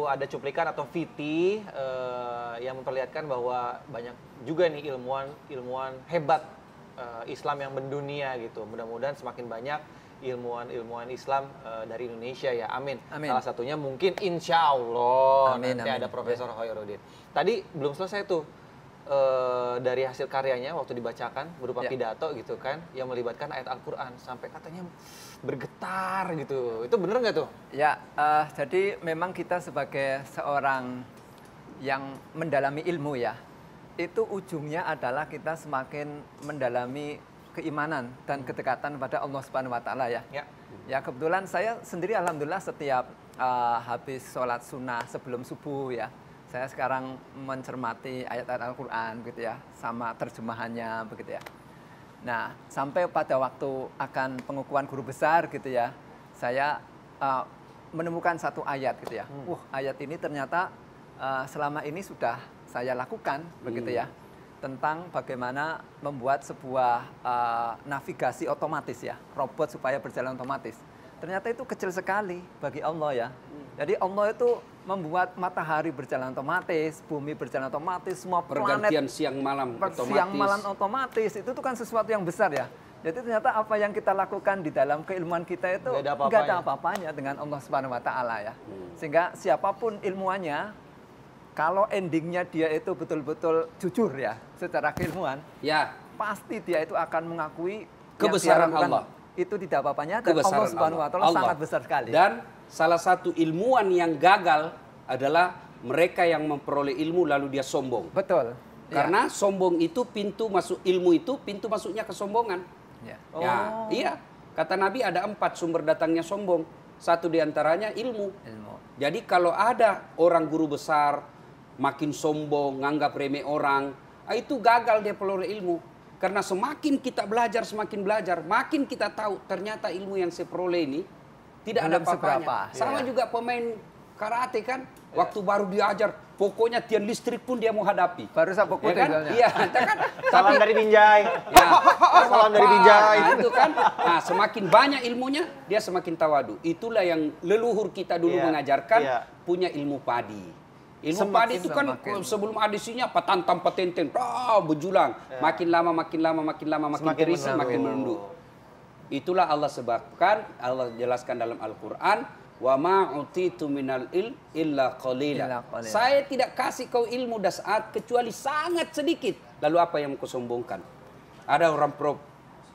ada cuplikan atau VT yang memperlihatkan bahwa banyak juga nih ilmuwan hebat Islam yang mendunia gitu. Mudah-mudahan semakin banyak ilmuwan Islam dari Indonesia ya, amin. Salah satunya mungkin insya Allah nanti ada Profesor Khairuddin. Tadi belum selesai tuh dari hasil karyanya waktu dibacakan berupa pidato gitu kan, yang melibatkan ayat Al-Quran sampai katanya bergetar gitu. Itu bener nggak tuh? Ya, jadi memang kita sebagai seorang yang mendalami ilmu ya, itu ujungnya adalah kita semakin mendalami keimanan dan kedekatan pada Allah Subhanahu wa taala ya. Ya kebetulan saya sendiri alhamdulillah setiap habis sholat sunnah sebelum subuh ya, saya sekarang mencermati ayat-ayat Al-Qur'an gitu ya, sama terjemahannya begitu ya. Nah, sampai pada waktu akan pengukuhan guru besar gitu ya, saya menemukan satu ayat gitu ya. Ayat ini ternyata selama ini sudah saya lakukan begitu ya, tentang bagaimana membuat sebuah navigasi otomatis ya, robot supaya berjalan otomatis. Ternyata itu kecil sekali bagi Allah ya. Jadi Allah itu membuat matahari berjalan otomatis, bumi berjalan otomatis, semua planet pergantian siang malam otomatis. Siang malam otomatis itu kan sesuatu yang besar ya. Jadi ternyata apa yang kita lakukan di dalam keilmuan kita itu nggak ada apa-apanya dengan Allah Subhanahu wa taala ya. Sehingga siapapun ilmuannya, kalau endingnya dia itu betul-betul jujur ya secara keilmuan, ya pasti dia itu akan mengakui kebesaran Allah. Itu tidak apa-apanya dan Allah Subhanahu wa taala sangat besar sekali. Dan salah satu ilmuwan yang gagal adalah mereka yang memperoleh ilmu lalu dia sombong. Betul. Karena sombong itu pintu masuk ilmu, itu pintu masuknya kesombongan. Iya. Kata Nabi ada 4 sumber datangnya sombong. Satu diantaranya ilmu. Jadi kalau ada orang guru besar makin sombong, nganggap remeh orang, itu gagal dia peroleh ilmu. Karena semakin kita belajar, makin kita tahu ternyata ilmu yang saya peroleh ini tidak ada apa-apanya. Sama juga pemain karate kan, waktu baru diajar, pokoknya tiang listrik pun dia mau hadapi. Baru sabuk putih kan? Iya, kan? Salam dari Binjai. Ya, salam dari Binjai. Itu kan. Nah, semakin banyak ilmunya, dia semakin tawadu. Itulah yang leluhur kita dulu mengajarkan, punya ilmu padi. Ilmu padi itu kan sebelum ada isinya patantam patenten, berjulang. Makin lama makin terisi, makin menunduk. Itulah Allah sebabkan, Allah jelaskan dalam Al-Quran, wa ma utitu minal illa qalila. Saya tidak kasih kau ilmu dasar kecuali sangat sedikit. Lalu apa yang kau sombongkan? Ada orang prof,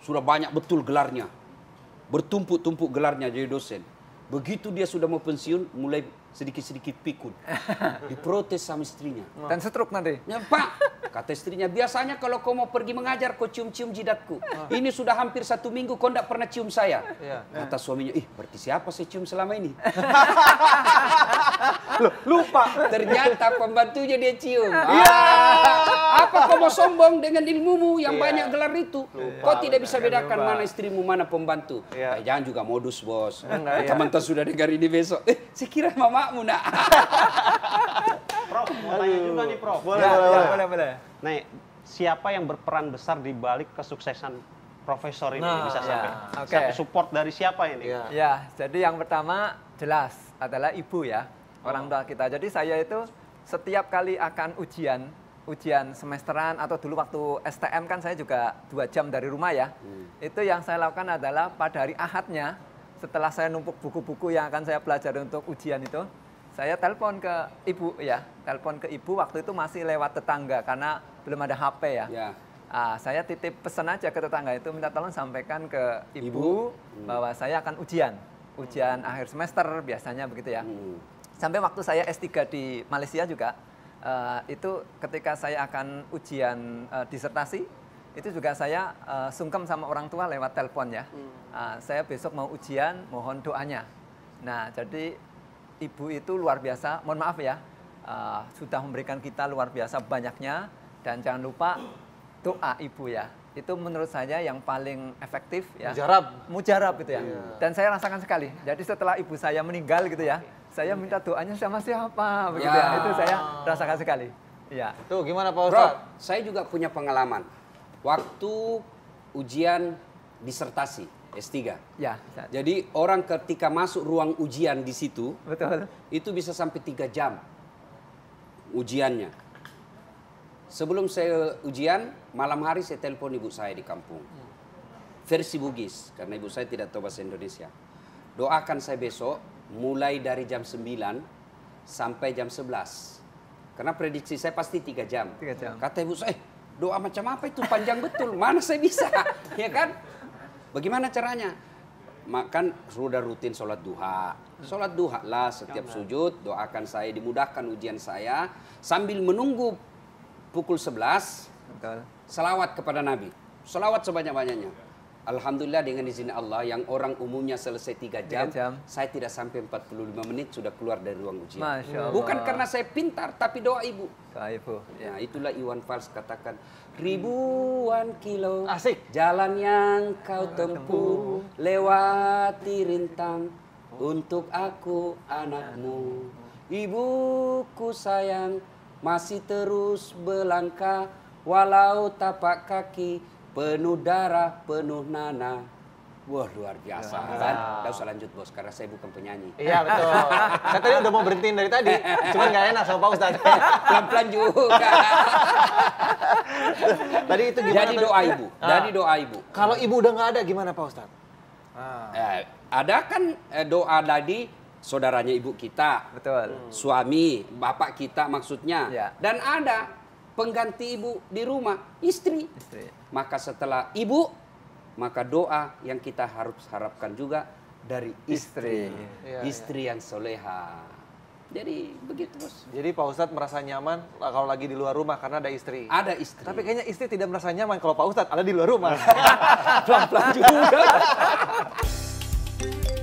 sudah banyak betul gelarnya. Bertumpuk-tumpuk gelarnya jadi dosen. Begitu dia sudah mau pensiun, mulai sedikit-sedikit pikun. Diprotes sama istrinya. Dan stroke nanti. Ya, Pak, kata istrinya, biasanya kalau kau mau pergi mengajar, kau cium-cium jidatku. Ini sudah hampir 1 minggu, kau tidak pernah cium saya. Kata suaminya, berarti siapa saya cium selama ini? Loh, lupa. Ternyata pembantunya dia cium. Apa kau mau sombong dengan ilmumu yang banyak gelar itu? Kau tidak bisa bedakan mana istrimu, mana pembantu. Jangan juga modus, bos. Teman-teman sudah dengar ini besok. Saya kira mamamu nak. Prof, mau tanya juga nih, Prof. Boleh. Nah, siapa yang berperan besar di balik kesuksesan profesor ini bisa sampai support dari siapa ini? Ya, jadi yang pertama jelas adalah ibu ya, orang tua kita. Jadi saya itu setiap kali akan ujian semesteran atau dulu waktu STM kan saya juga 2 jam dari rumah ya. Itu yang saya lakukan adalah pada hari Ahadnya, setelah saya numpuk buku-buku yang akan saya pelajari untuk ujian itu, saya telepon ke ibu ya, waktu itu masih lewat tetangga karena belum ada HP ya. Saya titip pesan aja ke tetangga itu, minta tolong sampaikan ke ibu bahwa saya akan ujian akhir semester biasanya begitu ya. Sampai waktu saya S3 di Malaysia juga, itu ketika saya akan ujian disertasi, itu juga saya sungkem sama orang tua lewat telepon ya. Saya besok mau ujian, mohon doanya. Nah, jadi ibu itu luar biasa, mohon maaf ya, sudah memberikan kita luar biasa banyaknya. Dan jangan lupa doa ibu ya. Itu menurut saya yang paling efektif ya. Mujarab gitu ya. Dan saya rasakan sekali. Jadi setelah ibu saya meninggal gitu ya, saya minta doanya sama siapa begitu ya. Itu saya rasakan sekali. Ya. Tuh gimana Pak Ustadz? Saya juga punya pengalaman. Waktu ujian disertasi. S3. Ya. Jadi orang ketika masuk ruang ujian di situ, Betul. itu bisa sampai 3 jam ujiannya. Sebelum saya ujian, malam hari saya telepon ibu saya di kampung. Versi Bugis, karena ibu saya tidak tahu bahasa Indonesia. Doakan saya besok, mulai dari jam 9 sampai jam 11. Karena prediksi saya pasti 3 jam. 3 jam. Kata ibu saya, doa macam apa itu panjang betul, mana saya bisa, ya kan? Bagaimana caranya? Makan sudah rutin sholat duha. Sholat duha lah setiap sujud, doakan saya dimudahkan ujian saya. Sambil menunggu pukul 11, Betul. selawat kepada Nabi. Selawat sebanyak-banyaknya. Alhamdulillah dengan izin Allah yang orang umumnya selesai 3 jam, 3 jam. saya tidak sampai 45 menit sudah keluar dari ruang ujian. Masya Allah. Bukan karena saya pintar, tapi doa ibu. Doa ibu. Ya, itulah Iwan Fals katakan, ribuan kilo Asik. jalan yang kau tempuh, lewati rintang untuk aku anakmu. Ibuku sayang masih terus berlangkah, walau tapak kaki penuh darah, penuh nanah. Wah, luar biasa kan? Tidak usah lanjut bos, karena saya bukan penyanyi. Iya betul. Saya tadi udah mau berhentiin dari tadi, cuman nggak enak sama Pak Ustadz. Pelan-pelan juga. Tadi itu gimana? Jadi doa ibu. Jadi doa ibu. Kalau ibu udah nggak ada gimana Pak Ustadz? Ada kan doa tadi saudaranya ibu kita, Betul. suami, bapak kita maksudnya. Ya. Dan ada pengganti ibu di rumah, istri. Maka setelah ibu, maka doa yang kita harus harapkan juga dari istri. Istri yang soleha. Jadi begitu bos. Jadi Pak Ustadz merasa nyaman kalau lagi di luar rumah karena ada istri. Ada istri. Tapi kayaknya istri tidak merasa nyaman kalau Pak Ustadz ada di luar rumah. pelan-pelan juga.